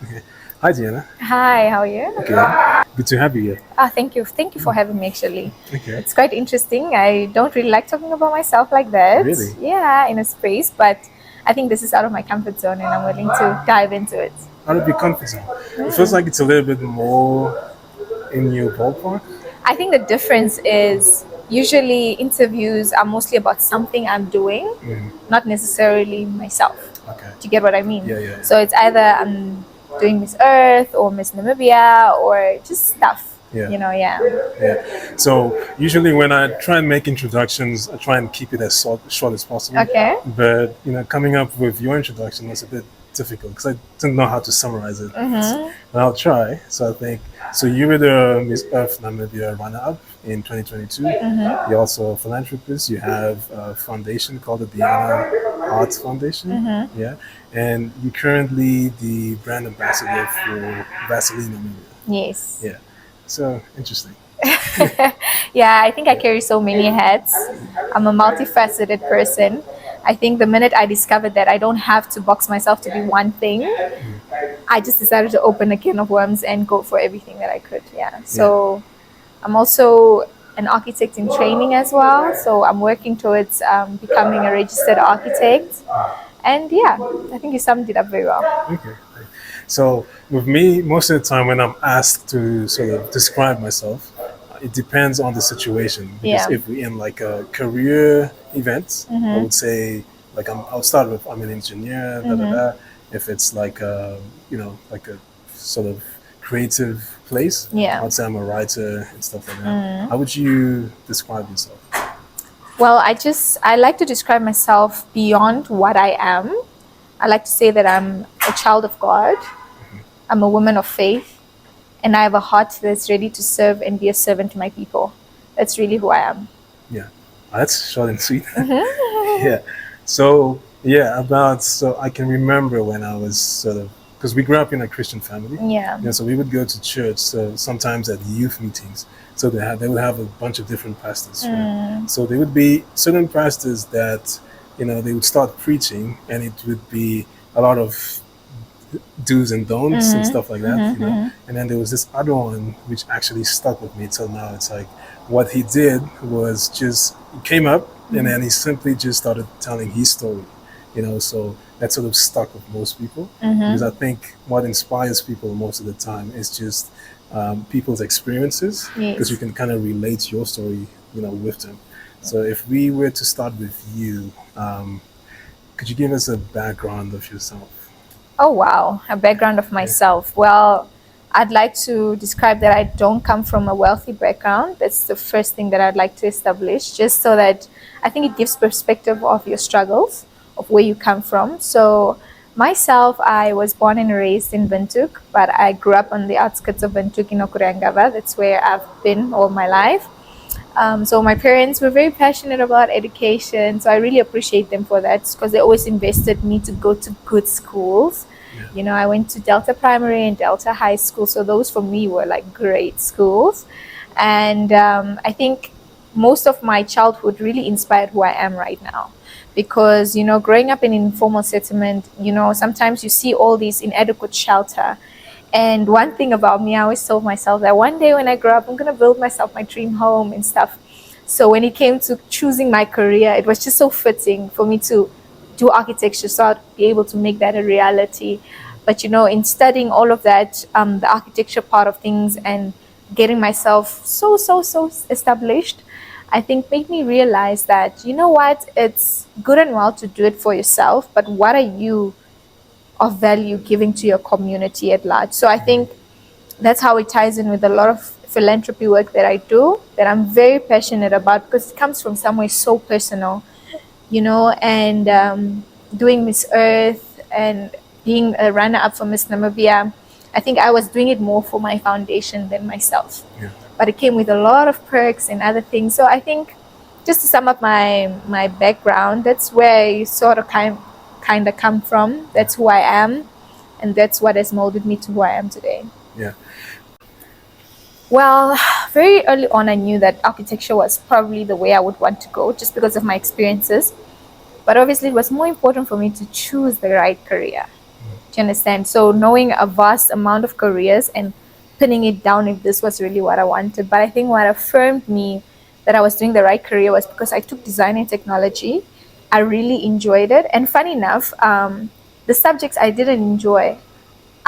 Okay. Hi, Diana. Hi, how are you? Okay. Good to have you here. Thank you. Thank you for having me, actually. Okay. It's quite interesting. I don't really like talking about myself like that. Really? Yeah, in a space, but I think this is out of my comfort zone and I'm willing to dive into it. Out of your comfort zone. It feels like it's a little bit more in your ballpark. I think the difference is usually interviews are mostly about something I'm doing, not necessarily myself. Okay. Do you get what I mean? Yeah. So it's either I'm doing Miss Earth or Miss Namibia or just stuff. Yeah. Yeah. So usually when I try and make introductions, I try and keep it as short as possible. Okay. But coming up with your introduction was a bit difficult because I didn't know how to summarize it. But I'll try. So I think you were the Miss Earth Namibia runner-up in 2022. You're also a philanthropist. You have a foundation called the Diana Arts Foundation. Yeah, and you're currently the brand ambassador for Vaseline Namibia. Yes. Yeah. So interesting. Yeah, I think I carry so many hats. I'm a multifaceted person. I think the minute I discovered that I don't have to box myself to be one thing, I just decided to open a can of worms and go for everything that I could. Yeah. So I'm also an architect in training as well. So I'm working towards becoming a registered architect. And yeah, I think you summed it up very well. Okay. So with me, most of the time when I'm asked to sort of describe myself, it depends on the situation. Because if we're in like a career event, I would say like I'll start with I'm an engineer. If it's like like a sort of creative place, I'd say I'm a writer and stuff like that. How would you describe yourself? Well, I like to describe myself beyond what I am. I like to say that I'm a child of God. I'm a woman of faith, and I have a heart that's ready to serve and be a servant to my people. That's really who I am. Yeah, that's short and sweet. Yeah. So I can remember when I was sort of, because we grew up in a Christian family. Yeah. So we would go to church. So sometimes at youth meetings, so they would have a bunch of different pastors. Right? So there would be certain pastors that they would start preaching, and it would be a lot of do's and don'ts and stuff like that. And then there was this other one which actually stuck with me till now. It's like what he did was just he came up and then he simply just started telling his story. So that sort of stuck with most people because I think what inspires people most of the time is just people's experiences because you can kind of relate your story, with them. So if we were to start with you, could you give us a background of yourself? Oh, wow. A background of myself. Well, I'd like to describe that I don't come from a wealthy background. That's the first thing that I'd like to establish, just so that I think it gives perspective of your struggles, of where you come from. So myself, I was born and raised in Windhoek, but I grew up on the outskirts of Windhoek in Okurangaba. That's where I've been all my life. So my parents were very passionate about education, so I really appreciate them for that because they always invested me to go to good schools. I went to Delta Primary and Delta High School, so those for me were like great schools. And I think most of my childhood really inspired who I am right now. Because, growing up in an informal settlement, sometimes you see all these inadequate shelter. And one thing about me, I always told myself that one day when I grow up, I'm going to build myself my dream home and stuff. So when it came to choosing my career, it was just so fitting for me to do architecture so I'd be able to make that a reality. But, in studying all of that, the architecture part of things and getting myself so established, I think made me realize that, it's good and well to do it for yourself, but what are you of value giving to your community at large? So I think that's how it ties in with a lot of philanthropy work that I do, that I'm very passionate about because it comes from somewhere so personal, and doing Miss Earth and being a runner-up for Miss Namibia. I think I was doing it more for my foundation than myself. But it came with a lot of perks and other things. So I think just to sum up my background, that's where I sort of kind of come from. That's who I am, and that's what has molded me to who I am today. Yeah. Well, very early on, I knew that architecture was probably the way I would want to go just because of my experiences. But obviously, it was more important for me to choose the right career. Do you understand? So knowing a vast amount of careers and pinning it down if this was really what I wanted. But I think what affirmed me that I was doing the right career was because I took design and technology. I really enjoyed it. And funny enough, the subjects I didn't enjoy,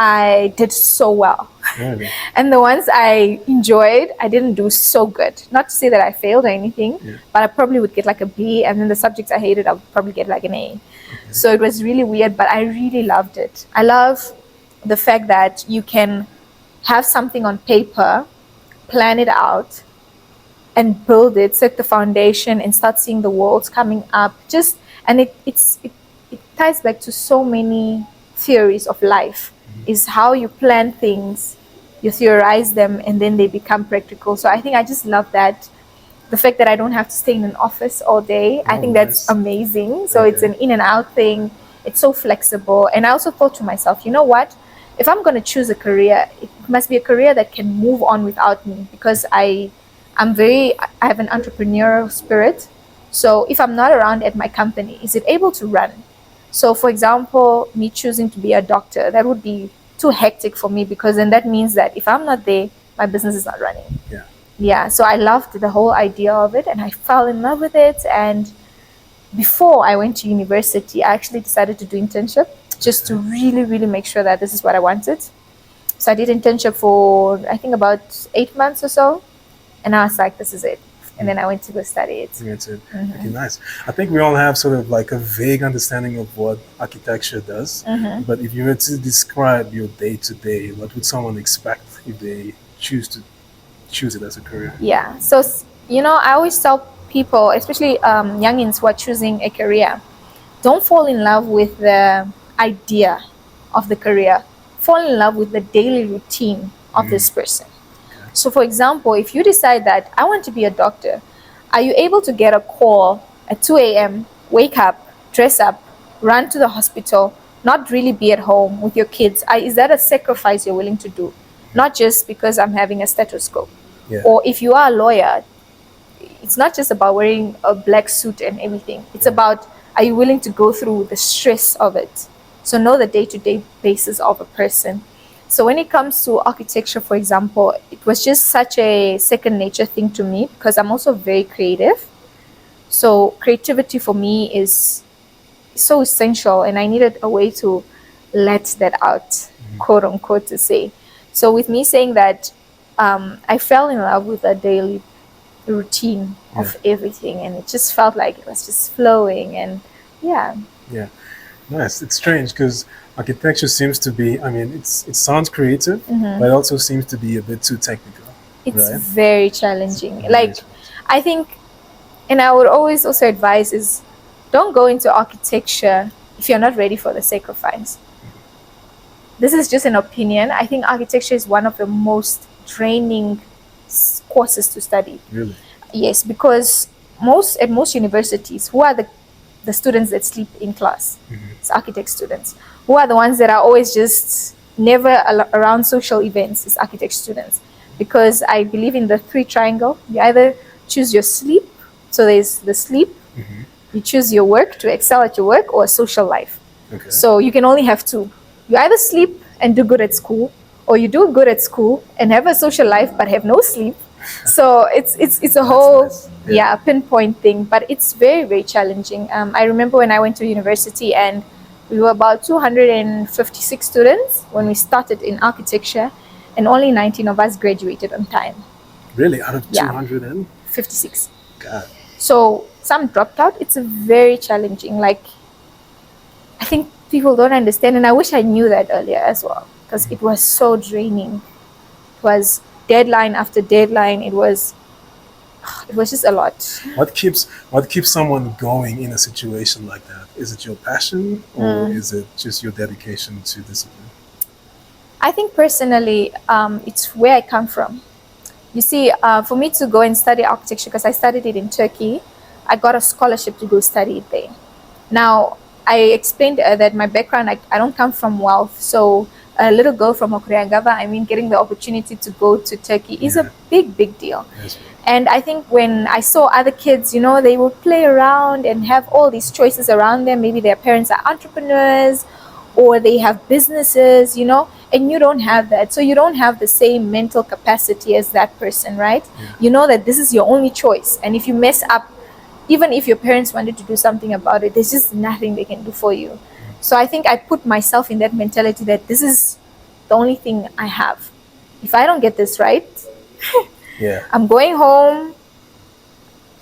I did so well. Really? And the ones I enjoyed, I didn't do so good. Not to say that I failed or anything, but I probably would get like a B. And then the subjects I hated, I would probably get like an A. Okay. So it was really weird, but I really loved it. I love the fact that you can have something on paper, plan it out, and build it, set the foundation, and start seeing the walls coming up. And it ties back to so many theories of life. Is how you plan things, you theorize them, and then they become practical. So I think I just love that. The fact that I don't have to stay in an office all day, I think that's amazing. So it's an in and out thing. It's so flexible. And I also thought to myself, you know what? If I'm going to choose a career, it must be a career that can move on without me, because I have an entrepreneurial spirit. So if I'm not around at my company, is it able to run? So for example, me choosing to be a doctor, that would be too hectic for me, because then that means that if I'm not there, my business is not running. Yeah. So I loved the whole idea of it, and I fell in love with it. And before I went to university, I actually decided to do internship just to really, really make sure that this is what I wanted. So I did internship for, I think, about 8 months or so. And I was like, this is it. And then I went to go study it. That's it. Okay, nice. I think we all have sort of like a vague understanding of what architecture does. But if you were to describe your day-to-day, what would someone expect if they choose it as a career? Yeah. So, I always tell people, especially youngins who are choosing a career, don't fall in love with the idea of the career. Fall in love with the daily routine of this person. So for example, if you decide that I want to be a doctor, are you able to get a call at 2 a.m., wake up, dress up, run to the hospital, not really be at home with your kids? Is that a sacrifice you're willing to do? Not just because I'm having a stethoscope. Or if you are a lawyer, it's not just about wearing a black suit and everything. It's about, are you willing to go through the stress of it? So know the day-to-day basis of a person. So when it comes to architecture, for example, it was just such a second nature thing to me, because I'm also very creative. So creativity for me is so essential, and I needed a way to let that out, quote unquote, to say. So with me saying that, I fell in love with a daily routine of everything, and it just felt like it was just flowing, and yeah. Nice. It's strange because architecture seems to be, it sounds creative, but it also seems to be a bit too technical. It's very challenging. I think, and I would always also advise is, don't go into architecture if you're not ready for the sacrifice. This is just an opinion. I think architecture is one of the most draining courses to study. Really? Yes, because at most universities, who are the students that sleep in class? It's architect students. Who are the ones that are always just never around social events? It's architect students. Because I believe in the 3 triangle. You either choose your sleep, so there's the sleep, you choose your work to excel at your work, or social life. So you can only have 2. You either sleep and do good at school, or you do good at school and have a social life but have no sleep. So it's a whole pinpoint thing, but it's very, very challenging. I remember when I went to university, and we were about 256 students when we started in architecture, and only 19 of us graduated on time. Really? Out of 256? God. So some dropped out. It's very challenging. I think people don't understand, and I wish I knew that earlier as well, because it was so draining. It was deadline after deadline. It was just a lot. What keeps someone going in a situation like that? Is it your passion, or is it just your dedication to discipline? I think personally, it's where I come from. You see, for me to go and study architecture, because I studied it in Turkey, I got a scholarship to go study it there. Now, I explained that my background, I don't come from wealth. So a little girl from Okuriangava, getting the opportunity to go to Turkey is a big, big deal. Yes. And I think when I saw other kids, they would play around and have all these choices around them. Maybe their parents are entrepreneurs, or they have businesses, and you don't have that. So you don't have the same mental capacity as that person, right? Yeah. You know that this is your only choice. And if you mess up, even if your parents wanted to do something about it, there's just nothing they can do for you. So I think I put myself in that mentality that this is the only thing I have. If I don't get this right, Yeah. I'm going home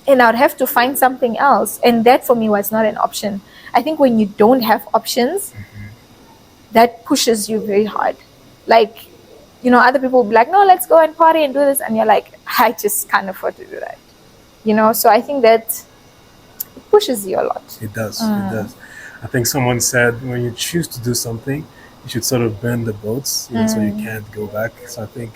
and I'd have to find something else. And that for me was not an option. I think when you don't have options, that pushes you very hard. Like, other people will be like, no, let's go and party and do this. And you're like, I just can't afford to do that. So I think that it pushes you a lot. It does. It does. I think someone said when you choose to do something, you should sort of bend the boats, so you can't go back. So I think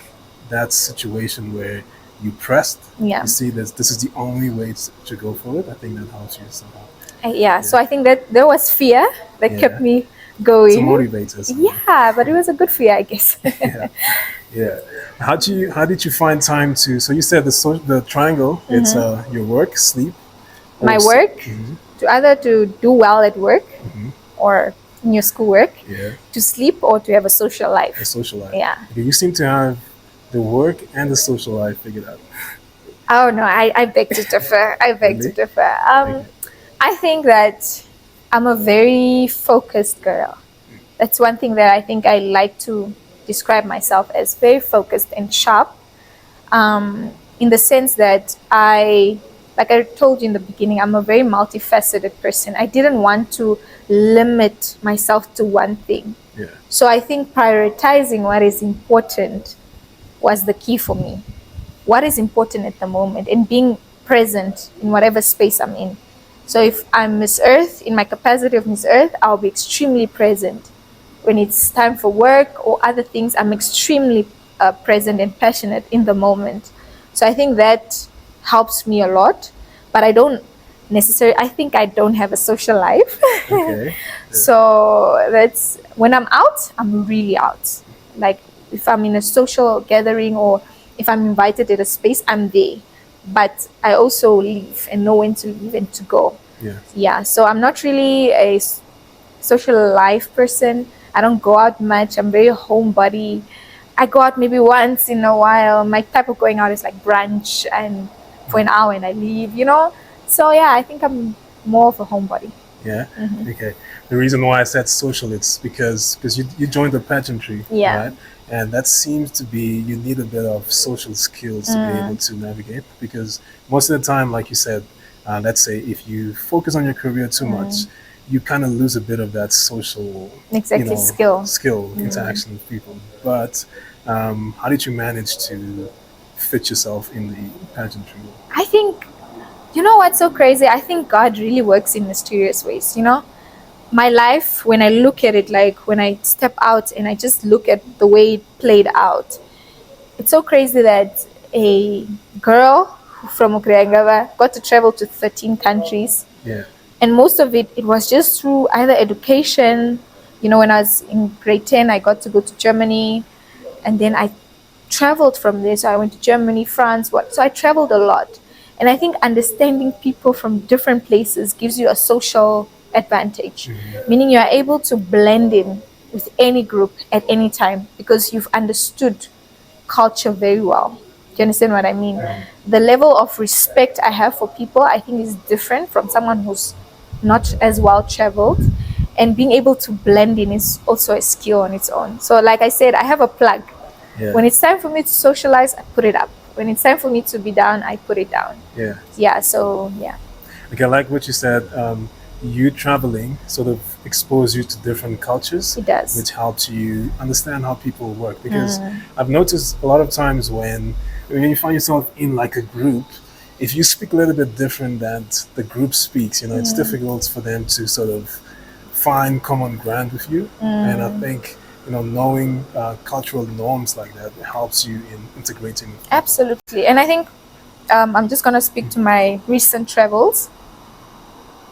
that situation where you pressed, Yeah. you see this is the only way to go for it. I think that helps you somehow. Yeah. So I think that there was fear that Yeah. kept me going. To motivate us. Yeah, but it was a good fear, I guess. Yeah. Yeah. How did you find time to? So you said the triangle. It's your work, sleep. My or work, to either to do well at work or in your schoolwork, Yeah. to sleep or to have a social life. The social life. Yeah. Okay, you seem to have the work and the social life figured out. Oh no, I beg to differ. I beg to Really? differ. Okay. I think that I'm a very focused girl. That's one thing that I think I like to describe myself as, very focused and sharp. In the sense that like I told you in the beginning, I'm a very multifaceted person. I didn't want to limit myself to one thing. Yeah. So I think prioritizing what is important was the key for me. What is important at the moment, and being present in whatever space I'm in. So if I'm Miss Earth, in my capacity of Miss Earth, I'll be extremely present. When it's time for work or other things, I'm extremely present and passionate in the moment. So I think that helps me a lot, but I think I don't have a social life. Okay. So that's when I'm out, I'm really out. Like if I'm in a social gathering or if I'm invited at a space, I'm there. But I also leave and know when to leave and to go. Yeah. Yeah, so I'm not really a social life person. I don't go out much. I'm very homebody. I go out maybe once in a while. My type of going out is like brunch and for an hour and I leave, So yeah, I think I'm more of a homebody. Yeah. Okay. The reason why I said social, it's because you joined the pageantry, Yeah. right? And that seems to be you need a bit of social skills to be able to navigate, because most of the time, like you said, let's say if you focus on your career too much, you kind of lose a bit of that social skill interaction with people. But how did you manage to fit yourself in the pageantry? I think, what's so crazy? I think God really works in mysterious ways, My life, when I look at it, like when I step out and I just look at the way it played out, it's so crazy that a girl from Ukriangava got to travel to 13 countries. Yeah. And most of it was just through either education. When I was in grade 10, I got to go to Germany, and then I traveled from there. So I went to Germany, France, so I traveled a lot. And I think understanding people from different places gives you a social advantage, meaning you are able to blend in with any group at any time because you've understood culture very well. Do you understand what I mean? The level of respect I have for people, I think, is different from someone who's not as well traveled. And being able to blend in is also a skill on its own. So like I said, I have a plug. Yeah. When it's time for me to socialize, I put it up. When it's time for me to be down, I put it down. Yeah. Yeah, so yeah. Okay, I like what you said. You traveling sort of expose you to different cultures. It does. Which helps you understand how people work. Because I've noticed a lot of times when you find yourself in like a group, if you speak a little bit different than the group speaks, it's difficult for them to sort of find common ground with you. And I think knowing cultural norms like that helps you in integrating. Absolutely. And I think I'm just going to speak to my recent travels.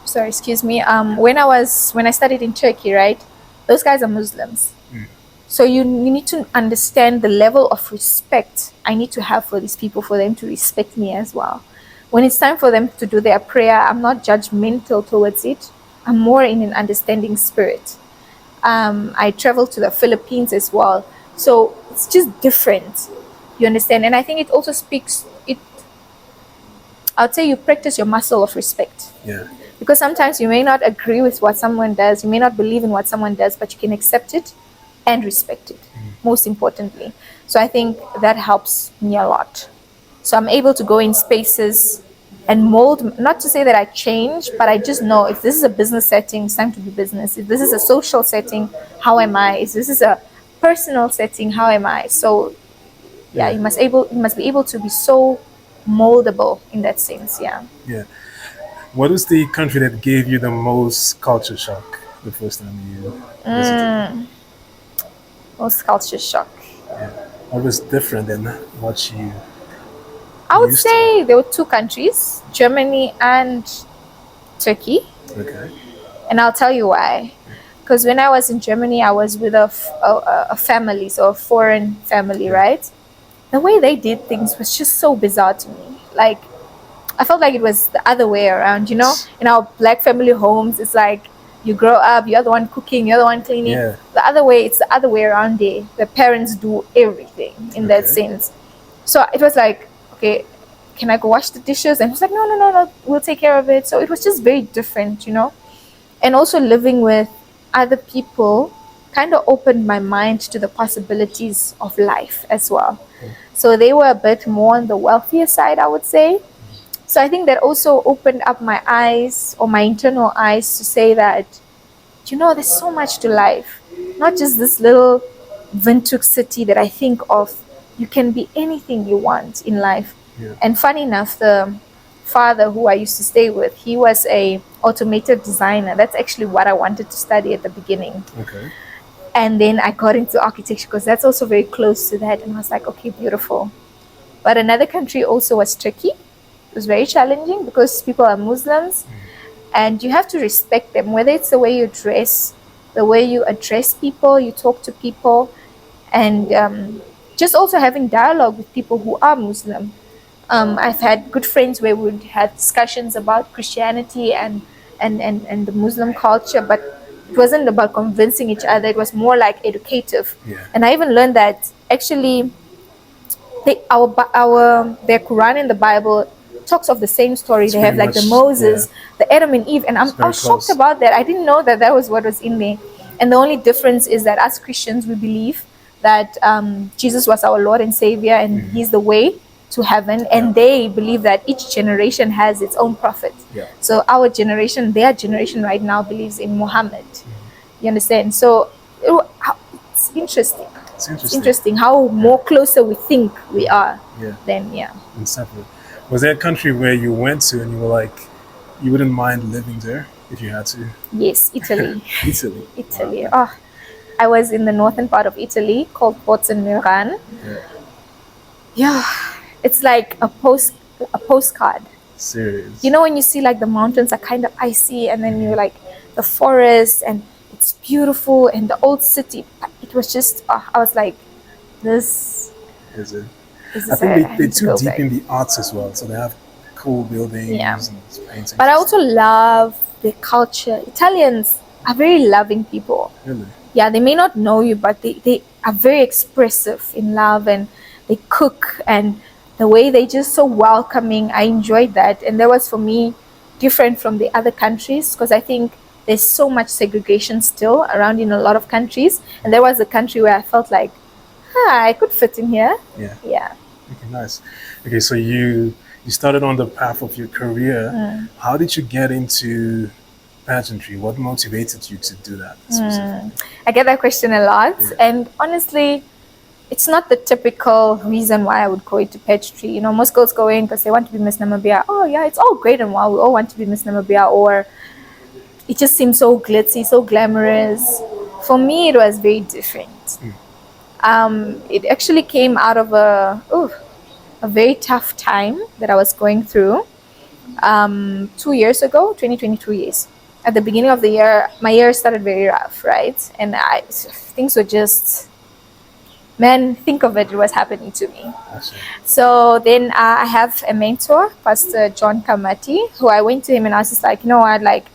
Sorry, excuse me. When I studied in Turkey, right? Those guys are Muslims. So you need to understand the level of respect I need to have for these people for them to respect me as well. When it's time for them to do their prayer, I'm not judgmental towards it. I'm more in an understanding spirit. I traveled to the Philippines as well. So it's just different. You understand? And I think it also speaks, I'd say you practice your muscle of respect. Yeah. Because sometimes you may not agree with what someone does, you may not believe in what someone does, but you can accept it and respect it, most importantly. So I think that helps me a lot. So I'm able to go in spaces and mold, not to say that I change, but I just know if this is a business setting, it's time to do business. If this is a social setting, how am I? If this is a personal setting, how am I? So yeah, you must be able to be so moldable in that sense. Yeah. Yeah. What was the country that gave you the most culture shock the first time you visited? Most culture shock. Yeah. What was different than what you I would used say there were two countries, Germany and Turkey. to? Okay. And I'll tell you why. Because when I was in Germany, I was with a family, so a foreign family, right? The way they did things was just so bizarre to me. Like, I felt like it was the other way around, you know? In our black family homes, it's like you grow up, you're the one cooking, you're the one cleaning. Yeah. The other way, it's the other way around there. The parents do everything in that sense. So it was like, okay, can I go wash the dishes? And it was like, no, we'll take care of it. So it was just very different, you know? And also living with other people kind of opened my mind to the possibilities of life as well. So they were a bit more on the wealthier side, I would say. So I think that also opened up my eyes, or my internal eyes, to say that, you know, there's so much to life. Not just this little Windhoek city that I think of. You can be anything you want in life. Yeah. And funny enough, the father who I used to stay with, he was a automotive designer. That's actually what I wanted to study at the beginning. Okay. And then I got into architecture because that's also very close to that. And I was like, okay, beautiful. But another country also was Turkey. It was very challenging because people are Muslims and you have to respect them, whether it's the way you dress, the way you address people, you talk to people, and just also having dialogue with people who are Muslim. I've had good friends where we would have discussions about Christianity and the Muslim culture, but it wasn't about convincing each other. It was more like educative. Yeah. And I even learned that actually their Quran and the Bible talks of the same story. It's they have like pretty the much, Moses, the Adam and Eve, and I very was shocked close. about that. I didn't know that that was what was in there. And the only difference is that as Christians, we believe that Jesus was our Lord and Savior, and He's the way to heaven. And they believe that each generation has its own prophet. Yeah. So our generation, their generation right now, believes in Muhammad. You understand? So it's interesting. It's interesting how more closer we think we are. Yeah. Then And separate. Was there a country where you went to and you were like, you wouldn't mind living there if you had to? Yes, Italy. Italy. Italy. Oh, I was in the northern part of Italy called Pozzo Miran. Yeah, it's like a postcard. Serious. You know, when you see like the mountains are kind of icy, and then you're like the forest, and it's beautiful, and the old city. It was just, I was like, this Is it? is I think they're to too go deep back. in the arts as well. So they have cool buildings Yeah. and paintings. But I also love the culture. Italians are very loving people. Really? Yeah, they may not know you, but they are very expressive in love, and they cook, and the way they just so welcoming. I enjoyed that, and that was for me different from the other countries, because I think there's so much segregation still around in a lot of countries, and there was a country where I felt like, I could fit in here. Yeah. Okay, nice. Okay, so you started on the path of your career. How did you get into pageantry? What motivated you to do that specifically? I get that question a lot, and honestly, it's not the typical reason why I would go into pageantry. You know, most girls go in because they want to be Miss Namibia. Oh yeah, it's all great and well. We all want to be Miss Namibia, or it just seems so glitzy, so glamorous. For me, it was very different. It actually came out of a very tough time that I was going through 2 years ago, 2022 years. At the beginning of the year, my year started very rough, right? And things were just, man, think of it, it was happening to me. So then I have a mentor, Pastor John Kamati, who I went to him and I was just like, you know what, like,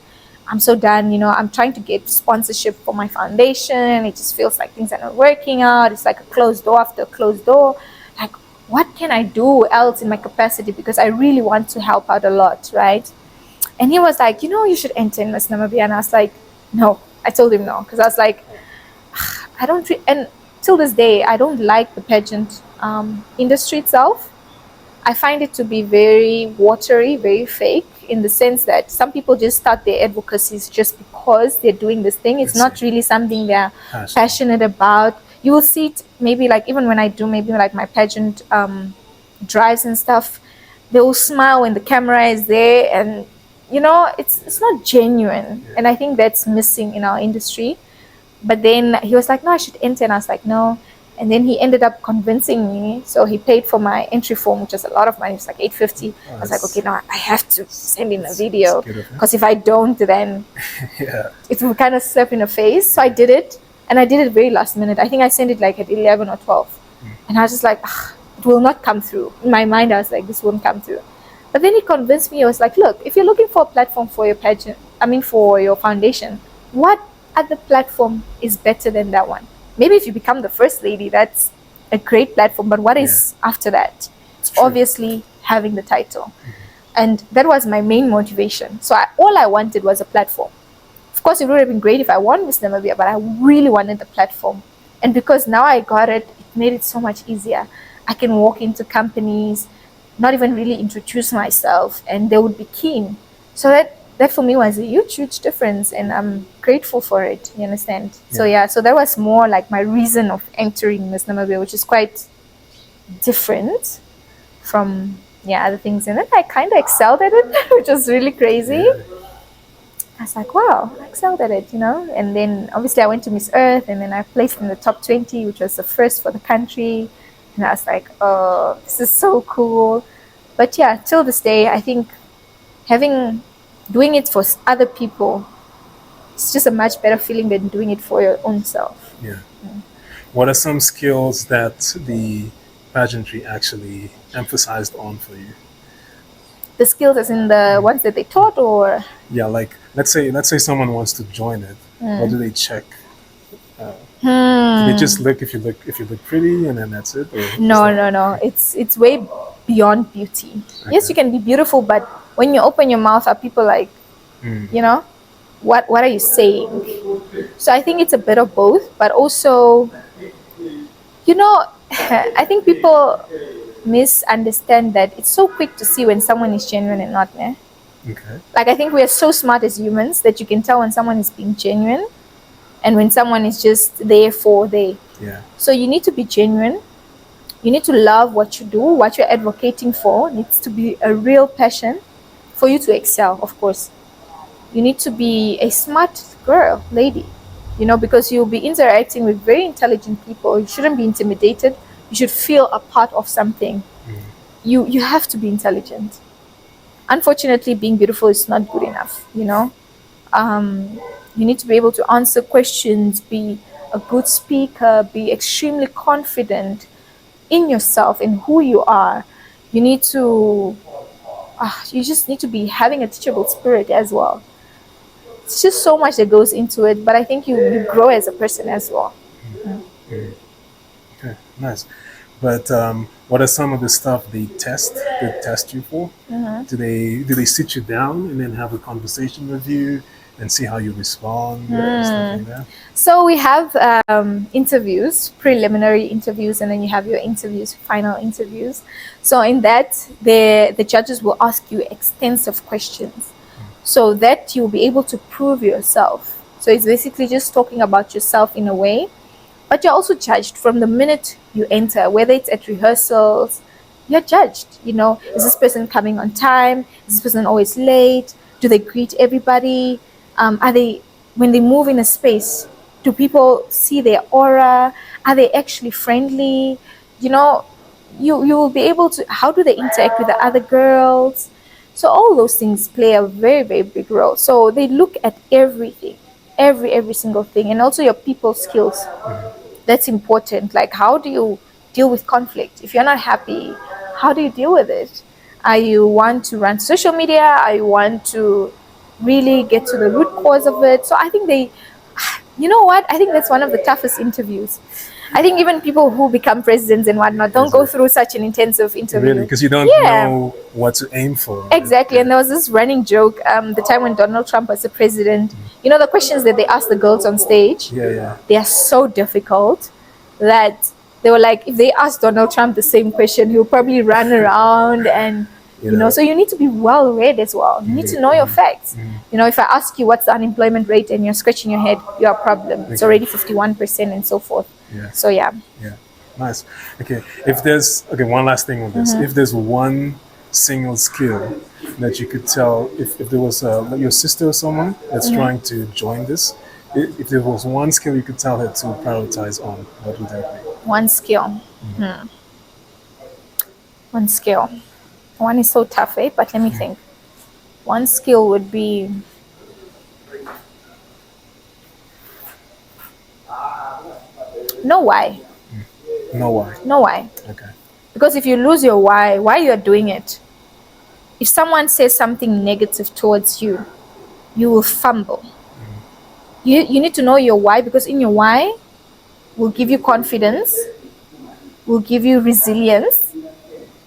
I'm so done, I'm trying to get sponsorship for my foundation. It just feels like things are not working out. It's like a closed door after a closed door. Like, what can I do else in my capacity? Because I really want to help out a lot, right? And he was like, you should enter in Miss Namibia. And I was like, no. I told him no, because I was like, I don't, and till this day, I don't like the pageant industry itself. I find it to be very watery, very fake, in the sense that some people just start their advocacies just because they're doing this thing. It's not really something they're passionate about. You will see it maybe like even when I do maybe like my pageant drives and stuff, they will smile when the camera is there, and it's not genuine. And I think that's missing in our industry. But then he was like, no, I should enter. And I was like, no. And then he ended up convincing me. So he paid for my entry form, which is a lot of money. It's like $850. I was like, okay, now I have to send in a video, because if I don't, then it will kind of slap in the face. So I did it, and I did it very last minute. I think I sent it like at 11 or 12. And I was just like, it will not come through. In my mind, I was like, this won't come through. But then he convinced me. I was like, look, if you're looking for a platform for your pageant, for your foundation, what other platform is better than that one? Maybe if you become the first lady, that's a great platform. But what is after that? It's obviously having the title. And that was my main motivation. So all I wanted was a platform. Of course, it would have been great if I won Miss Namibia, but I really wanted the platform. And because now I got it, it made it so much easier. I can walk into companies, not even really introduce myself, and they would be keen. So that for me was a huge difference, and I'm grateful for it. You understand? So that was more like my reason of entering Miss Namibia, which is quite different from other things. And then I kind of excelled at it, which was really crazy. I was like, wow, I excelled at it, And then obviously I went to Miss Earth, and then I placed in the top 20, which was the first for the country. And I was like, oh, this is so cool. But till this day, I think doing it for other people, it's just a much better feeling than doing it for your own self. What are some skills that the pageantry actually emphasized on for you? The skills as in the ones that they taught, or? Like let's say someone wants to join it. What do they check? Do they just look if you look pretty and then that's it? No. It's way beyond beauty. Okay. Yes, you can be beautiful, but when you open your mouth, are people like, what are you saying? So I think it's a bit of both, but also, I think people misunderstand that it's so quick to see when someone is genuine and not. Okay. Like, I think we are so smart as humans that you can tell when someone is being genuine and when someone is just there for they. So you need to be genuine. You need to love what you do, what you're advocating for. It needs to be a real passion for you to excel, of course. You need to be a smart girl, lady, because you'll be interacting with very intelligent people. You shouldn't be intimidated. You should feel a part of something. You have to be intelligent. Unfortunately, being beautiful is not good enough, You need to be able to answer questions, be a good speaker, be extremely confident in yourself, in who you are. You need to, you just need to be having a teachable spirit as well. It's just so much that goes into it, but I think you grow as a person as well. Okay, nice. But what are some of the stuff they test you for? Do they sit you down and then have a conversation with you and see how you respond and stuff like that? So we have interviews, preliminary interviews, and then you have your interviews, final interviews. So in that, the judges will ask you extensive questions so that you'll be able to prove yourself. So it's basically just talking about yourself in a way. But you're also judged from the minute you enter, whether it's at rehearsals, you're judged. Is this person coming on time? Is this person always late? Do they greet everybody? When they move in a space, do people see their aura? Are they actually friendly? You will be able to, how do they interact with the other girls? So all those things play a very, very big role. So they look at everything, every single thing, and also your people skills. That's important. Like, how do you deal with conflict? If you're not happy, how do you deal with it? Are you want to run social media? Are you want to really get to the root cause of it. So I think they, you know what? I think that's one of the toughest interviews. I think even people who become presidents and whatnot don't go through such an intensive interview. Really, because you don't know what to aim for. Right? Exactly. And there was this running joke the time when Donald Trump was the president. You know, the questions that they asked the girls on stage, they are so difficult that they were like, if they asked Donald Trump the same question, he'll probably run around and you know, so you need to be well read as well. You need to know your facts. You know, if I ask you what's the unemployment rate and you're scratching your head, you're a problem. It's already 51% and so forth. So yeah. Nice. Okay, if there's one last thing on this. If there's one single skill that you could tell, if there was your sister or someone that's trying to join this, if there was one skill you could tell her to prioritize on, what would that be? One skill. One skill. One is so tough, eh? But let me think. One skill would be know why. Know why. Know why. Okay. Because if you lose your why you are doing it, if someone says something negative towards you, you will fumble. You need to know your why, because in your why will give you confidence, will give you resilience,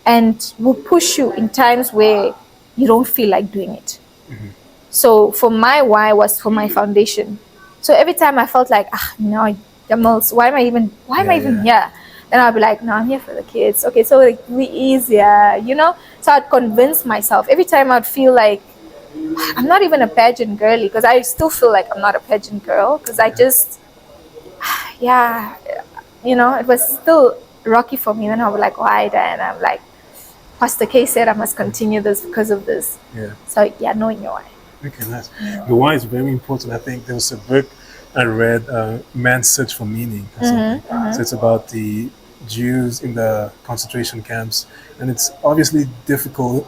and will push you in times where you don't feel like doing it. So for my why was for my foundation. So every time I felt like, no, why am I even here? Then I'll be like, no, I'm here for the kids. Okay, so it'll be easier, you know? So I'd convince myself. Every time I'd feel like, I'm not even a pageant girly, because I still feel like I'm not a pageant girl, because I just, you know, it was still rocky for me. Then I'll be like, why, Diana? I'm like, Pastor K said I must continue this because of this. So knowing your why. Okay, nice. The why is very important. I think there was a book I read, Man's Search for Meaning or something. So it's about the Jews in the concentration camps, and it's obviously difficult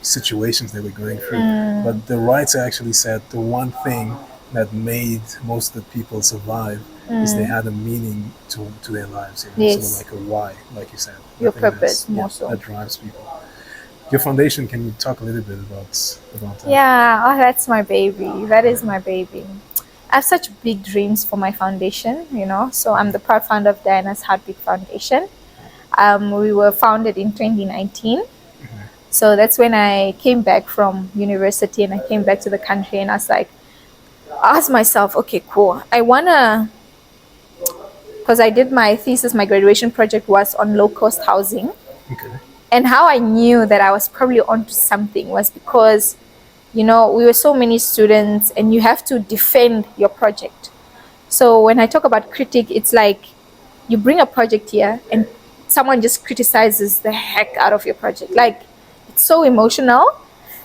situations they were going through. But the writer actually said the one thing that made most of the people survive is they had a meaning to their lives. You know? Sort of like a why, like you said. Your purpose, more so. That drives people. Your foundation, can you talk a little bit about that? Yeah, that's my baby. That is my baby. I have such big dreams for my foundation, you know. So I'm the proud founder of Diana's Heartbeat Foundation. We were founded in 2019. So that's when I came back from university and I came back to the country, and I asked myself, okay, cool. Because I did my thesis, my graduation project was on low-cost housing. And how I knew that I was probably onto something was because, you know, we were so many students and you have to defend your project. So when I talk about critic, it's like you bring a project here and someone just criticizes the heck out of your project. Like, it's so emotional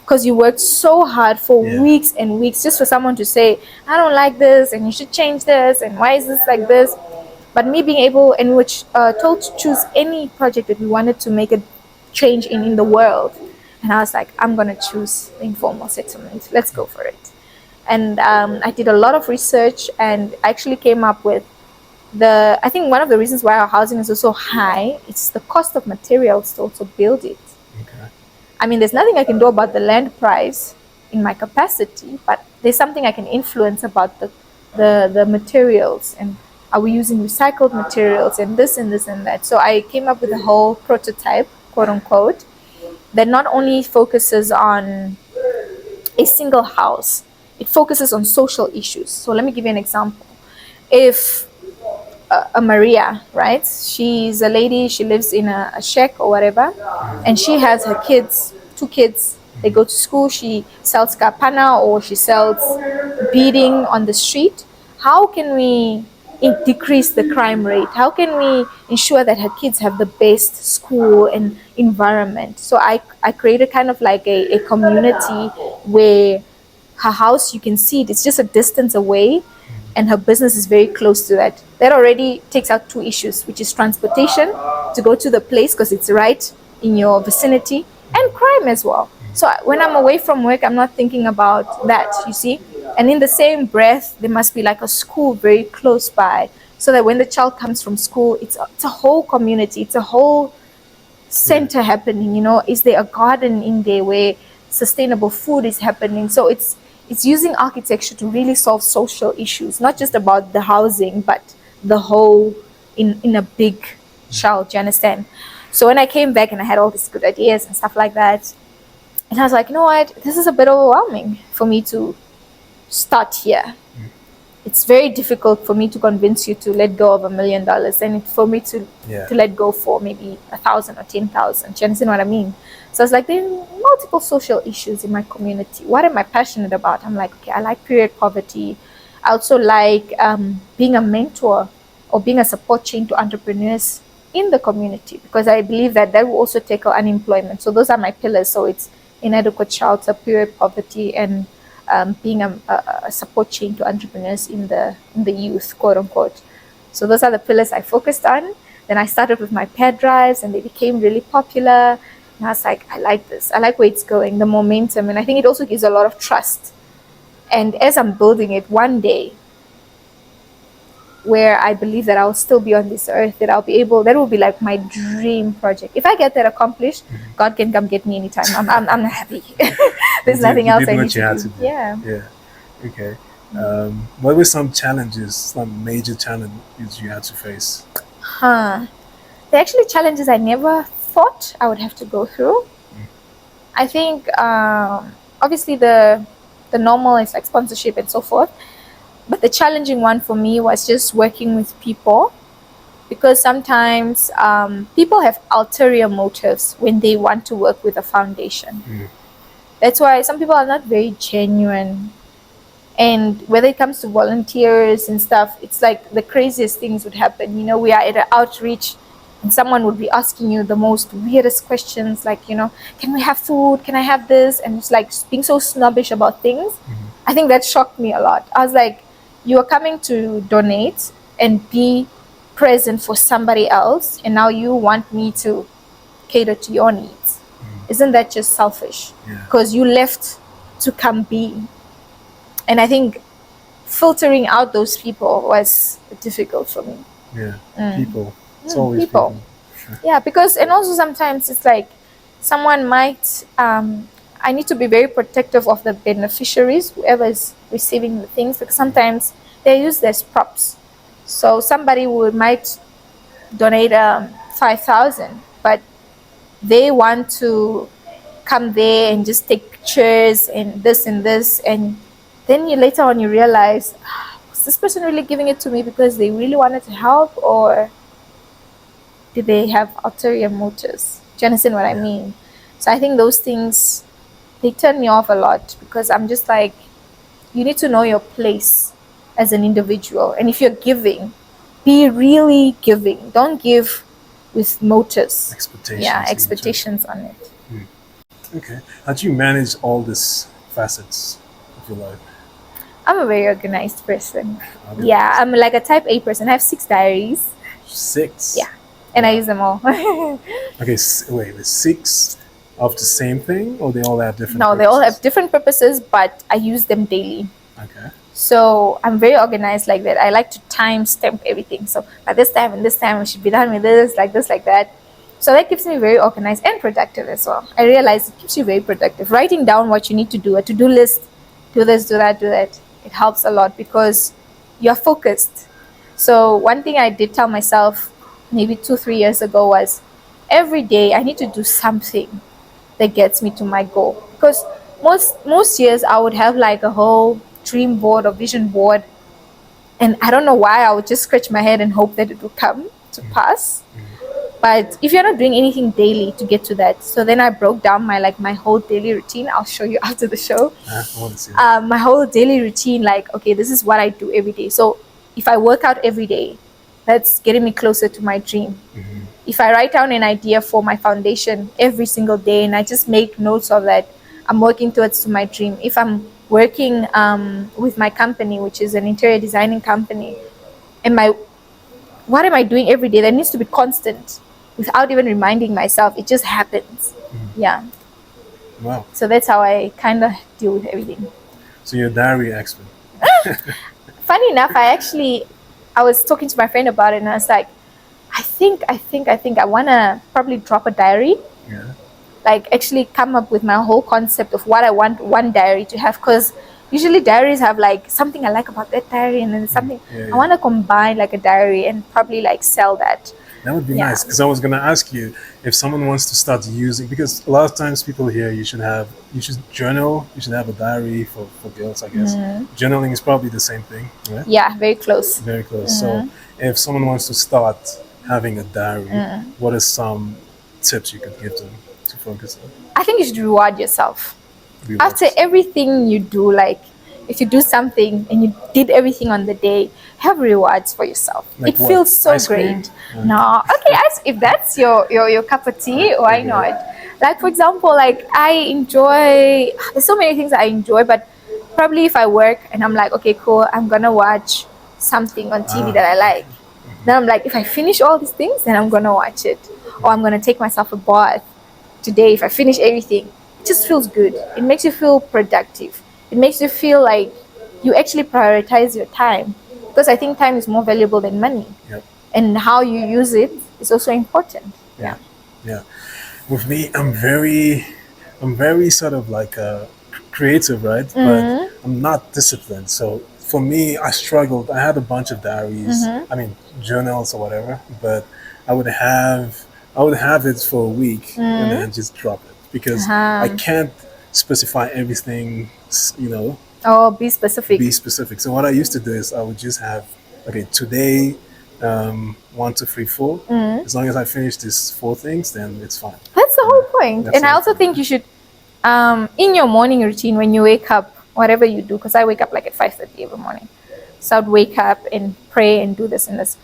because you worked so hard for weeks and weeks just for someone to say, I don't like this and you should change this and why is this like this? But me being able, and we were told to choose any project that we wanted to make a change in the world. And I was like, I'm going to choose the informal settlement. Let's go for it. And I did a lot of research and I actually came up with I think one of the reasons why our housing is also high, it's the cost of materials to also build it. I mean, there's nothing I can do about the land price in my capacity, but there's something I can influence about the materials, and are we using recycled materials and this and this and that. So I came up with a whole prototype, quote unquote, that not only focuses on a single house, it focuses on social issues. So let me give you an example. If a Maria, right? She's a lady, she lives in a shack or whatever, and she has her kids, 2 kids. They go to school, she sells kapana or she sells beading on the street. How can we decrease the crime rate? How can we ensure that her kids have the best school and environment? So I created kind of like a community where her house, you can see it's just a distance away, and her business is very close to that. That already takes out 2 issues, which is transportation to go to the place because it's right in your vicinity, and crime as well. So when I'm away from work, I'm not thinking about that, you see. And in the same breath, there must be like a school very close by, so that when the child comes from school, it's a whole community, it's a whole center happening, you know. Is there a garden in there where sustainable food is happening? So it's it's using architecture to really solve social issues, not just about the housing, but the whole in a big shell. Do you understand? So when I came back and I had all these good ideas and stuff like that, and I was like, you know what, this is a bit overwhelming for me to start here. It's very difficult for me to convince you to let go of $1 million, and for me to let go for maybe 1,000 or 10,000. Do you understand what I mean? So it's like there are multiple social issues in my community. What am I passionate about? I'm like, okay, I like period poverty. I also like being a mentor or being a support chain to entrepreneurs in the community, because I believe that will also tackle unemployment. So those are my pillars. So it's inadequate shelter, period poverty, and being a support chain to entrepreneurs in the youth, quote unquote. So those are the pillars I focused on. Then I started with my pad drives, and they became really popular. And I was like, I like this. I like where it's going, the momentum, and I think it also gives a lot of trust. And as I'm building it, one day, where I believe that I'll still be on this earth, that that will be like my dream project. If I get that accomplished, God can come get me anytime. I'm happy. There's nothing else I need to do. Yeah. Okay. What were some major challenges you had to face? They're actually challenges I never thought I would have to go through. I think obviously the normal is like sponsorship and so forth. But the challenging one for me was just working with people, because sometimes people have ulterior motives when they want to work with a foundation. That's why some people are not very genuine. And whether it comes to volunteers and stuff, it's like the craziest things would happen. You know, we are at an outreach and someone would be asking you the most weirdest questions, like, you know, can we have food? Can I have this? And it's like being so snobbish about things. I think that shocked me a lot. I was like, you are coming to donate and be present for somebody else, and now you want me to cater to your needs. Isn't that just selfish? Because you left to come be. And I think filtering out those people was difficult for me. People. It's always people. Yeah, because, and also sometimes it's like someone might, I need to be very protective of the beneficiaries, whoever is receiving the things, because sometimes they're used as props. So somebody might donate 5,000, but they want to come there and just take pictures and this, and then later on you realize, was this person really giving it to me because they really wanted to help, or did they have ulterior motives? Do you understand what I mean? So I think those things, they turn me off a lot, because I'm just like, you need to know your place as an individual. And if you're giving, be really giving. Don't give with motives. Expectations on it. Okay. How do you manage all these facets of your life? I'm a very organized person. I'm like a type A person. I have 6 diaries. 6? Yeah. And I use them all. Okay, wait, the 6 of the same thing, or they all have different purposes? They all have different purposes, but I use them daily. Okay. So I'm very organized like that. I like to time stamp everything. So by this time and this time, we should be done with this, like that. So that keeps me very organized and productive as well. I realize it keeps you very productive. Writing down what you need to do, a to-do list, do this, do that, it helps a lot, because you're focused. So one thing I did tell myself maybe 2-3 years ago was, every day I need to do something that gets me to my goal. Because most years I would have like a whole dream board or vision board, and I don't know why, I would just scratch my head and hope that it will come to pass. But if you're not doing anything daily to get to that, so then I broke down my whole daily routine. I'll show you after the show. I want to see that. My whole daily routine, like, okay, this is what I do every day. So if I work out every day, that's getting me closer to my dream. If I write down an idea for my foundation every single day and I just make notes of that, I'm working towards my dream. If I'm working with my company, which is an interior designing company, and what am I doing every day? That needs to be constant, without even reminding myself. It just happens. Yeah. Wow. So that's how I kind of deal with everything. So you're a diary expert. Funny enough, I was talking to my friend about it, and I was like, I think I want to probably drop a diary. Like actually come up with my whole concept of what I want one diary to have, because usually diaries have like something I like about that diary, and then something Yeah, I want to combine like a diary and probably like sell that. That would be Yeah. nice, because I was gonna ask you if someone wants to start using, because a lot of times people hear you should journal, you should have a diary for girls, I guess. Journaling is probably the same thing, right? Yeah, very close. Very close. So if someone wants to start having a diary, what are some tips you could give them to focus on? I think you should reward yourself. Rewards. After everything you do, like if you do something and you did everything on the day, have rewards for yourself. Like it what? feels so Ice cream? great. No, okay, if that's your cup of tea, why not? Like for example, like I enjoy. There's so many things I enjoy, but probably if I work and I'm like, okay, cool, I'm gonna watch something on TV that I like. Then I'm like, if I finish all these things, then I'm gonna watch it, or I'm gonna take myself a bath today. If I finish everything, it just feels good. It makes you feel productive. It makes you feel like you actually prioritize your time, because I think time is more valuable than money. Yep. And how you use it is also important. Yeah. Yeah. With me, I'm very sort of like creative, right? But I'm not disciplined. So for me, I struggled. I had a bunch of diaries, I mean journals or whatever, but I would have it for a week and then just drop it, because I can't specify everything, you know. Oh, be specific. Be specific. So what I used to do is I would just have, okay, today, 1, 2, 3, 4. As long as I finish these 4 things, then it's fine. That's the whole point. That's And I also think you should, in your morning routine, when you wake up, whatever you do, because I wake up like at 5:30 every morning. So I'd wake up and pray and do this and this.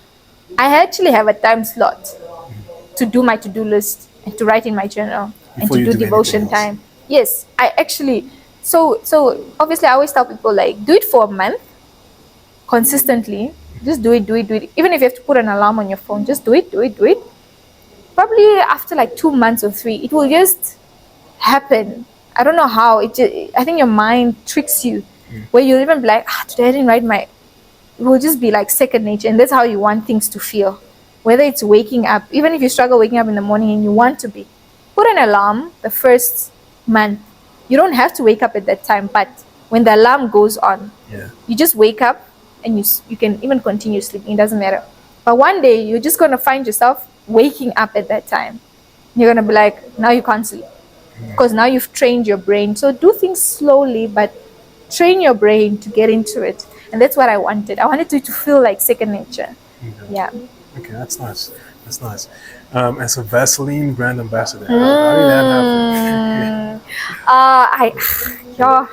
I actually have a time slot to do my to-do list and to write in my journal and Before to you do do devotion anything else. time. Yes, I actually. So obviously, I always tell people like, do it for a month consistently. Just do it. Even if you have to put an alarm on your phone, just do it. Probably after like 2 months or 3, it will just happen. I don't know how. I think your mind tricks you, where you'll even be like, today I didn't write my. It will just be like second nature, and that's how you want things to feel. Whether it's waking up, even if you struggle waking up in the morning and you want to be, put an alarm the first month. You don't have to wake up at that time, but when the alarm goes on, you just wake up and you can even continue sleeping. It doesn't matter. But one day you're just gonna find yourself waking up at that time. You're gonna be like, now you can't sleep, because now you've trained your brain. So do things slowly, but train your brain to get into it. And that's what I wanted. I wanted it to feel like second nature. Yeah. Okay, that's nice. That's nice. As a Vaseline brand ambassador, how did that happen? Yeah,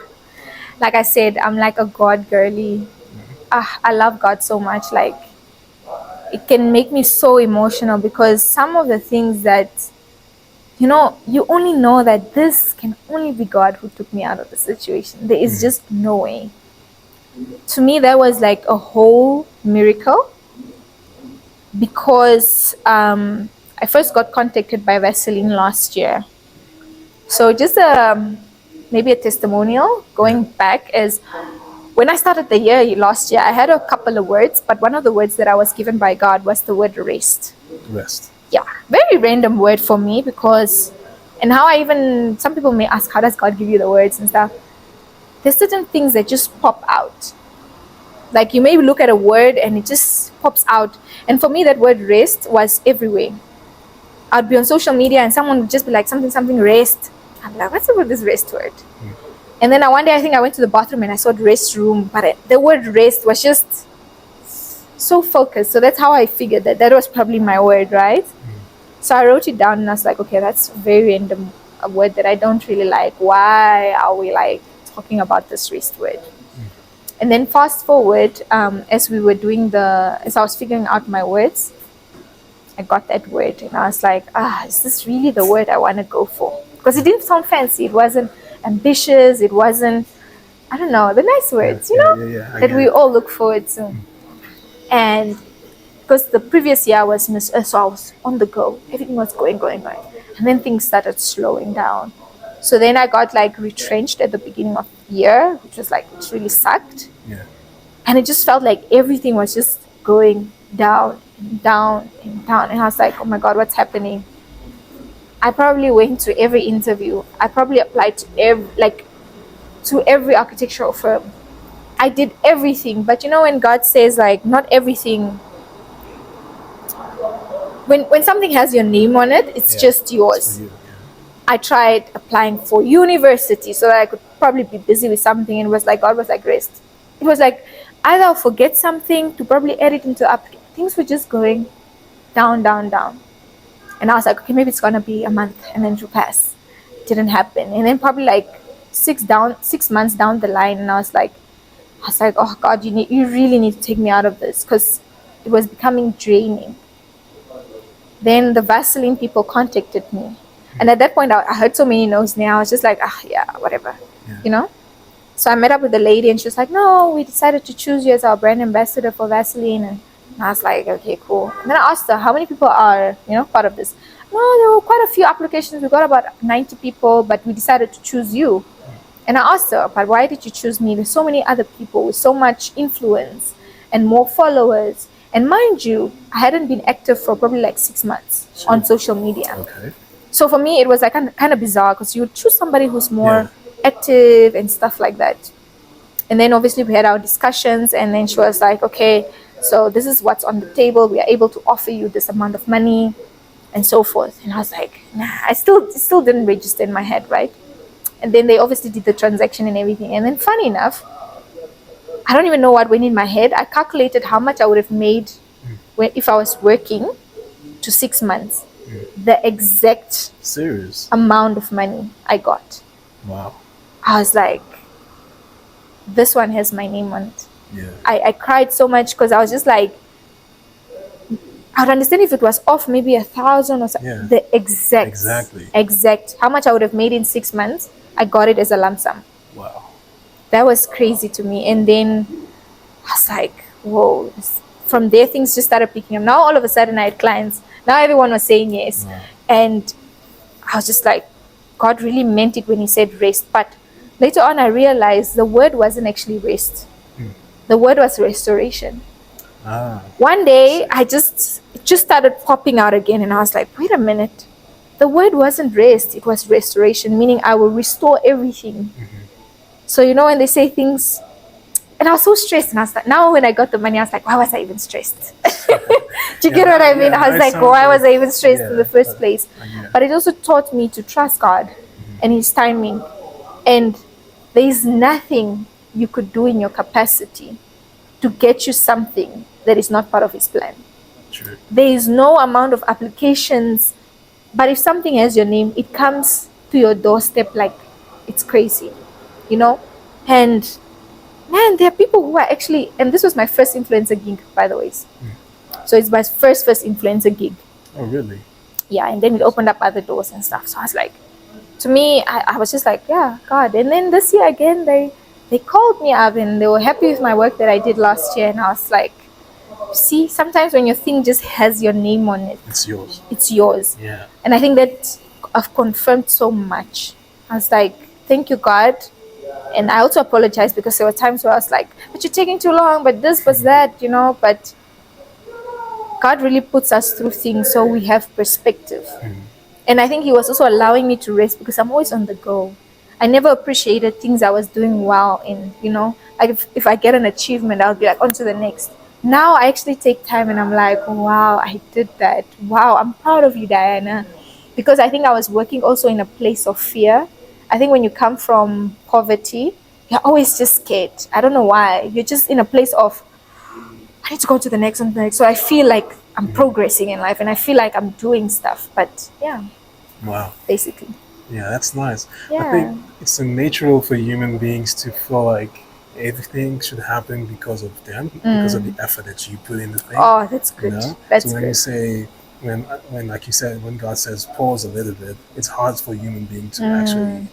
like I said, I'm like a God girly. I love God so much. Like, it can make me so emotional, because some of the things that, you only know that this can only be God who took me out of the situation. There is just no way. To me, that was like a whole miracle, because I first got contacted by Vaseline last year. So just maybe a testimonial going back is, when I started the year last year, I had a couple of words, but one of the words that I was given by God was the word rest. Rest. Yeah, very random word for me, because, and some people may ask, how does God give you the words and stuff? There's certain things that just pop out. Like, you may look at a word and it just pops out. And for me, that word rest was everywhere. I'd be on social media and someone would just be like, something rest. I'm like, what's up with this rest word? And then one day, I think I went to the bathroom and I saw the restroom, but the word rest was just so focused. So that's how I figured that was probably my word, right? So I wrote it down and I was like, okay, that's very random, a word that I don't really like. Why are we like talking about this rest word? And then fast forward, as I was figuring out my words, I got that word and I was like, is this really the word I want to go for? Because it didn't sound fancy. It wasn't ambitious. It wasn't, I don't know, the nice words, that we all look forward to. And because the previous year was so I was on the go. Everything was going. And then things started slowing down. So then I got like retrenched at the beginning of the year, which was like, it really sucked. Yeah. And it just felt like everything was just going down and down and down. And I was like, oh my God, what's happening? I probably went to every interview. I probably applied to to every architectural firm. I did everything. But you know, when God says, like, not everything, when something has your name on it, it's just yours. I tried applying for university so that I could probably be busy with something, and it was like, God was like, rest. It was like, either I'll forget something to probably edit into up. Things were just going down, down, down. And I was like, okay, maybe it's gonna be a month and then it'll pass. Didn't happen. And then probably like 6 months down the line, and I was like, oh God, you really need to take me out of this, because it was becoming draining. Then the Vaseline people contacted me. And at that point, I heard so many no's now. I was just like, whatever, you know? So I met up with the lady, and she was like, no, we decided to choose you as our brand ambassador for Vaseline. And I was like, okay, cool. And then I asked her, how many people are, part of this? No, there were quite a few applications. We got about 90 people, but we decided to choose you. And I asked her, but why did you choose me? There's so many other people with so much influence and more followers. And mind you, I hadn't been active for probably like 6 months on social media. Okay. So for me, it was like kind of bizarre, because you would choose somebody who's more active and stuff like that. And then obviously we had our discussions, and then she was like, okay, so this is what's on the table. We are able to offer you this amount of money and so forth. And I was like, nah, it still didn't register in my head, right? And then they obviously did the transaction and everything. And then funny enough, I don't even know what went in my head. I calculated how much I would have made if I was working to 6 months. The exact amount of money I got. Wow. I was like, this one has my name on it. Yeah. I cried so much, because I was just like, I would understand if it was off maybe 1,000 or something. The exact how much I would have made in 6 months, I got it as a lump sum. Wow. That was crazy to me. And then I was like, whoa. From there, things just started picking up. Now all of a sudden I had clients. Now everyone was saying yes. Wow. And I was just like, God really meant it when he said rest. But later on I realized the word wasn't actually rest. The word was restoration. One day it just started popping out again, and I was like, wait a minute. The word wasn't rest, it was restoration, meaning I will restore everything. So when they say things, and I was so stressed, and I was like, now when I got the money, I was like, why was I even stressed? Do you get what I mean? I was like, why was I even stressed in the first place? But it also taught me to trust God and his timing. And there is nothing you could do in your capacity to get you something that is not part of his plan. True. There is no amount of applications, but if something has your name, it comes to your doorstep like it's crazy, And man, there are people who are actually, and this was my first influencer gig, by the way. So it's my first influencer gig. Oh, really? Yeah, and then it opened up other doors and stuff. So I was like, to me, I was just like, yeah, God. And then this year again, they called me up, and they were happy with my work that I did last year. And I was like, see, sometimes when your thing just has your name on it, it's yours. It's yours. Yeah. And I think that I've confirmed so much. I was like, thank you, God. And I also apologize, because there were times where I was like, but you're taking too long, but this was that, But God really puts us through things so we have perspective. And I think he was also allowing me to rest, because I'm always on the go. I never appreciated things I was doing well in, Like if I get an achievement, I'll be like, on to the next. Now I actually take time, and I'm like, wow, I did that. Wow, I'm proud of you, Diana. Because I think I was working also in a place of fear. I think when you come from poverty, you're always just scared. I don't know why. You're just in a place of, I need to go to the next one. So I feel like I'm progressing in life, and I feel like I'm doing stuff. But yeah. Wow. Basically. Yeah, that's nice. Yeah. I think it's natural for human beings to feel like everything should happen because of them, because of the effort that you put in the thing. Oh, that's good. That's so when good. you say, when like you said, when God says pause a little bit, it's hard for a human being to actually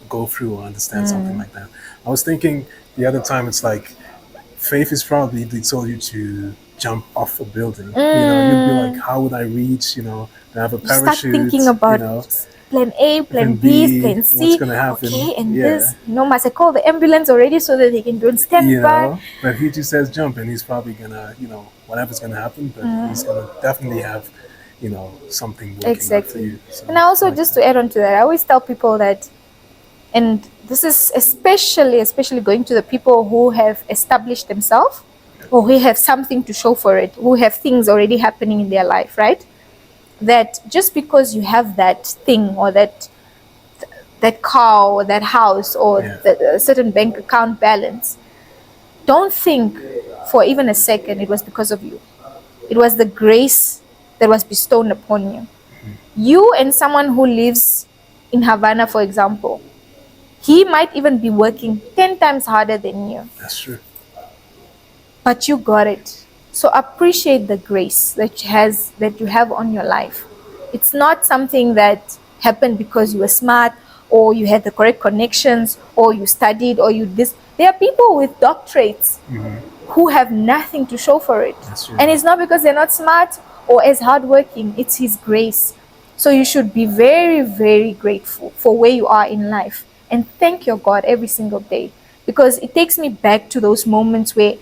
go through or understand something like that. I was thinking the other time, it's like faith is probably they told you to jump off a building. You'd be like, how would I reach? To have a parachute. Start thinking about plan A, plan B, plan C. What's gonna happen? Okay, and this. Must I call the ambulance already so that they can do stand by? But he just says jump, and he's probably gonna, whatever's gonna happen, but he's gonna definitely have, something working out for you. So, and I also, just to add on to that, I always tell people that And this is especially going to the people who have established themselves, or who have something to show for it, who have things already happening in their life, right? That just because you have that thing, or that car, or that house, or a certain bank account balance, don't think for even a second it was because of you. It was the grace that was bestowed upon you. You and someone who lives in Havana, for example, he might even be working 10 times harder than you. That's true. But you got it. So appreciate the grace that you have on your life. It's not something that happened because you were smart, or you had the correct connections, or you studied, or you this. There are people with doctorates who have nothing to show for it. That's true. And it's not because they're not smart or as hardworking. It's His grace. So you should be very, very grateful for where you are in life, and thank your God every single day, because it takes me back to those moments where,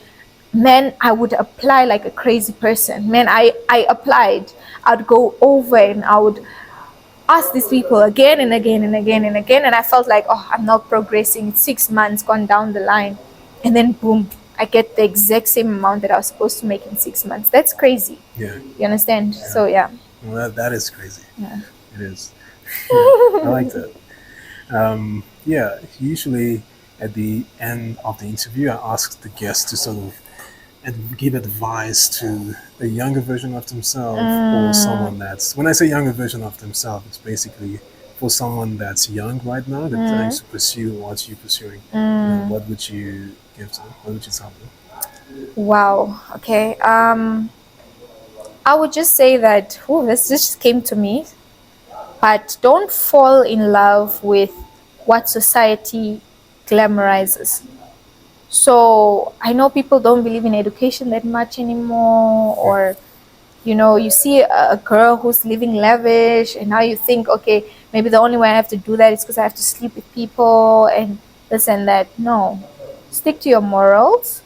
man, I would apply like a crazy person. Man, I applied. I'd go over and I would ask these people again and again and again and again, and I felt like, oh, I'm not progressing. It's 6 months gone down the line, and then boom, I get the exact same amount that I was supposed to make in 6 months. That's crazy. Yeah. You understand? Yeah. So yeah. Well, that is crazy. Yeah. It is. I like that. Usually at the end of the interview, I ask the guests to sort of give advice to a younger version of themselves, or someone that's, when I say younger version of themselves, it's basically for someone that's young right now, that's trying to pursue what you're pursuing. What would you give to them? What would you tell them? Wow. Okay. I would just say that, this just came to me, but don't fall in love with what society glamorizes. So I know people don't believe in education that much anymore, or you see a girl who's living lavish, and now you think, okay, maybe the only way I have to do that is because I have to sleep with people and this and that. No, stick to your morals,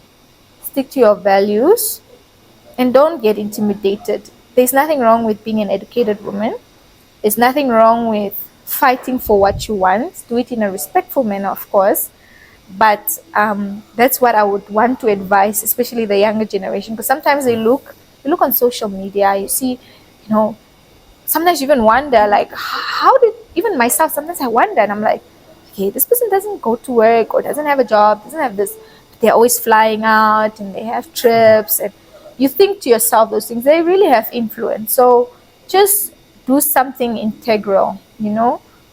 stick to your values, and don't get intimidated. There's nothing wrong with being an educated woman. There's nothing wrong with fighting for what you want. Do it in a respectful manner, of course. But that's what I would want to advise, especially the younger generation, because sometimes you look on social media, you see, sometimes you even wonder, like, how did, even myself, sometimes I wonder, and I'm like, okay, this person doesn't go to work, or doesn't have a job, doesn't have this, but they're always flying out, and they have trips, and you think to yourself, those things, they really have influence. So just do something integral,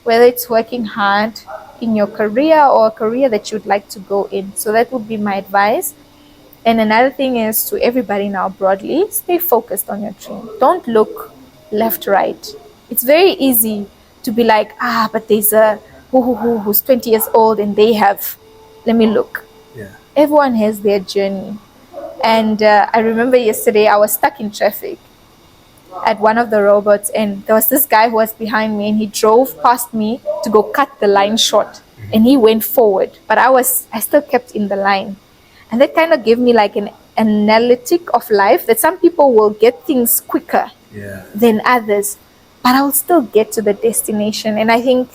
whether it's working hard in your career, or a career that you'd like to go in. So that would be my advice. And another thing is, to everybody now broadly, stay focused on your dream. Don't look left, right. It's very easy to be like, but there's a who's 20 years old and they have, let me look. Yeah. Everyone has their journey. And I remember yesterday I was stuck in traffic at one of the robots, and there was this guy who was behind me, and he drove past me to go cut the line short, and he went forward, but I still kept in the line. And that kind of gave me like an analytic of life, that some people will get things quicker than others, but I will still get to the destination. And I think,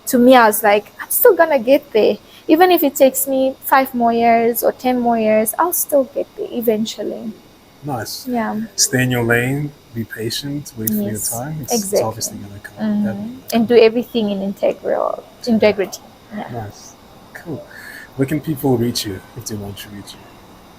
to me, I was like, I'm still gonna get there. Even if it takes me 5 more years or 10 more years, I'll still get there eventually. Nice. Yeah. Stay in your lane, be patient, wait for your time. It's obviously going to come. And do everything in integrity. Yeah. Nice. Cool. Where can people reach you if they want to reach you?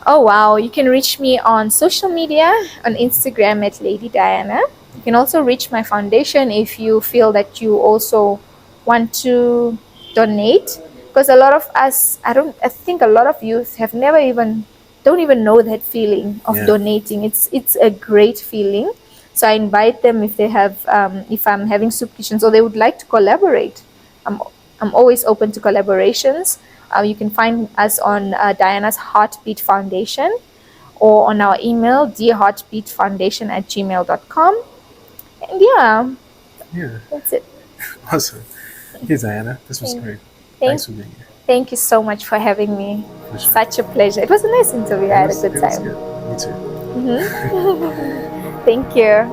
Oh, wow. You can reach me on social media, on Instagram at Lady Diana. You can also reach my foundation if you feel that you also want to donate. Because a lot of us, I think a lot of youth have don't even know that feeling of donating. It's a great feeling. So I invite them, if they have, if I'm having soup kitchens or they would like to collaborate. I'm always open to collaborations. You can find us on Diana's Heartbeat Foundation, or on our email, dearheartbeatfoundation@gmail.com. And that's it. Awesome. Hey, Diana, this was great. Thanks for being here. Thank you so much for having me. For sure. Such a pleasure. It was a nice interview. I had a good time. Good. Me too. Thank you.